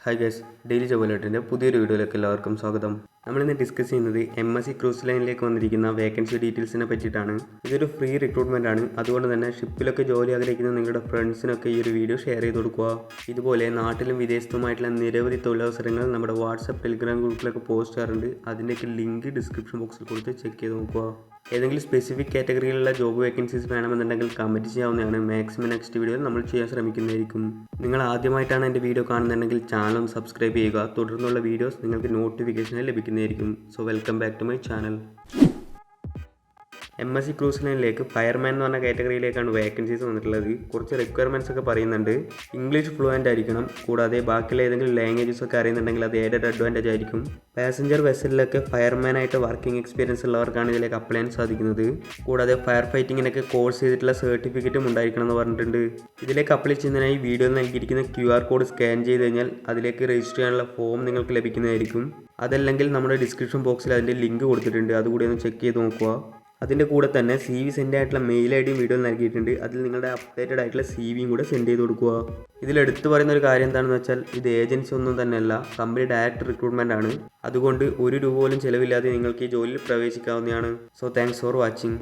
Hi guys, daily ജോബിലോട്ടിൻ്റെ പുതിയൊരു വീഡിയോയിലേക്ക് എല്ലാവർക്കും സ്വാഗതം. നമ്മളിന്ന് ഡിസ്കസ് ചെയ്യുന്നത് MSc ക്രൂസ് ലൈനിലേക്ക് വന്നിരിക്കുന്ന വേക്കൻസി ഡീറ്റെയിൽസിനെ പറ്റിയിട്ടാണ്. ഇതൊരു ഫ്രീ റിക്രൂട്ട്മെൻ്റ് ആണ്. അതുകൊണ്ട് തന്നെ ഷിപ്പിലൊക്കെ ജോലി ആഗ്രഹിക്കുന്ന നിങ്ങളുടെ ഫ്രണ്ട്സിനൊക്കെ ഈ ഒരു വീഡിയോ ഷെയർ ചെയ്ത് കൊടുക്കുക. ഇതുപോലെ നാട്ടിലും വിദേശത്തുമായിട്ടുള്ള നിരവധി തൊഴിലവസരങ്ങൾ നമ്മുടെ വാട്സപ്പ് ടെലിഗ്രാം ഗ്രൂപ്പിലൊക്കെ പോസ്റ്റ് ചെയ്യാറുണ്ട്. അതിൻ്റെയൊക്കെ ലിങ്ക് ഡിസ്ക്രിപ്ഷൻ ബോക്സിൽ കൊടുത്ത് ചെക്ക് ചെയ്ത് നോക്കുക. ഏതെങ്കിലും സ്പെസിഫിക് കാറ്റഗറിയിലുള്ള ജോബ് വേക്കൻസീസ് വേണമെന്നുണ്ടെങ്കിൽ കമൻറ്റ് ചെയ്യാവുന്നതാണ്. മാക്സിമം നെക്സ്റ്റ് വീഡിയോയിൽ നമ്മൾ ചെയ്യാൻ ശ്രമിക്കുന്നതായിരിക്കും. നിങ്ങൾ ആദ്യമായിട്ടാണ് എൻ്റെ വീഡിയോ കാണുന്നുണ്ടെങ്കിൽ ചാനൽ ഒന്ന് സബ്സ്ക്രൈബ് ചെയ്യുക. തുടർന്നുള്ള വീഡിയോസ് നിങ്ങൾക്ക് നോട്ടിഫിക്കേഷനിൽ ലഭിക്കുന്നതായിരിക്കും. So welcome back to my channel. MSc cruise ലൈനിലേക്ക് ഫയർമാൻ എന്ന് പറഞ്ഞ കാറ്റഗറിയിലേക്കാണ് വേക്കൻസീസ് വന്നിട്ടുള്ളത്. കുറച്ച് റിക്വയർമെൻറ്റ്സ് ഒക്കെ പറയുന്നുണ്ട്. ഇംഗ്ലീഷ് ഫ്ലുവൻ്റ് ആയിരിക്കണം. കൂടാതെ ബാക്കിയുള്ള ഏതെങ്കിലും ലാംഗ്വേജസ് ഒക്കെ അറിയുന്നുണ്ടെങ്കിൽ അത് ഏതൊരു അഡ്വാൻറ്റേജ് ആയിരിക്കും. പാസഞ്ചർ വെസലിലൊക്കെ ഫയർമാനായിട്ട് വർക്കിംഗ് എക്സ്പീരിയൻസ് ഉള്ളവർക്കാണ് ഇതിലേക്ക് അപ്ലൈ ചെയ്യാൻ സാധിക്കുന്നത്. കൂടാതെ ഫയർ ഫൈറ്റിങ്ങിനൊക്കെ കോഴ്സ് ചെയ്തിട്ടുള്ള സർട്ടിഫിക്കറ്റും ഉണ്ടായിരിക്കണം എന്ന് പറഞ്ഞിട്ടുണ്ട്. ഇതിലേക്ക് അപ്ലൈ ചെയ്യുന്നതിനായി വീഡിയോയിൽ നൽകിയിരിക്കുന്ന QR കോഡ് സ്കാൻ ചെയ്ത് കഴിഞ്ഞാൽ അതിലേക്ക് രജിസ്റ്റർ ചെയ്യാനുള്ള ഫോം നിങ്ങൾക്ക് ലഭിക്കുന്നതായിരിക്കും. അതല്ലെങ്കിൽ നമ്മുടെ ഡിസ്ക്രിപ്ഷൻ ബോക്സിൽ അതിൻ്റെ ലിങ്ക് കൊടുത്തിട്ടുണ്ട്. അതുകൂടി ഒന്ന് ചെക്ക് ചെയ്ത് നോക്കുക. അതിൻ്റെ കൂടെ തന്നെ CV സെൻഡ് ആയിട്ടുള്ള മെയിൽ ID വീഡിയോ നൽകിയിട്ടുണ്ട്. അതിൽ നിങ്ങളുടെ അപ്ഡേറ്റഡ് ആയിട്ടുള്ള CV കൂടെ സെൻഡ് ചെയ്ത് കൊടുക്കുക. ഇതിലെടുത്ത് പറയുന്ന ഒരു കാര്യം എന്താണെന്ന് വെച്ചാൽ ഇത് ഏജൻസി ഒന്നും തന്നെയല്ല, കമ്പനി ഡയറക്റ്റ് റിക്രൂട്ട്മെൻ്റ് ആണ്. അതുകൊണ്ട് ₹1 പോലും ചിലവില്ലാതെ നിങ്ങൾക്ക് ഈ ജോലിയിൽ പ്രവേശിക്കാവുന്നതാണ്. So thanks for watching.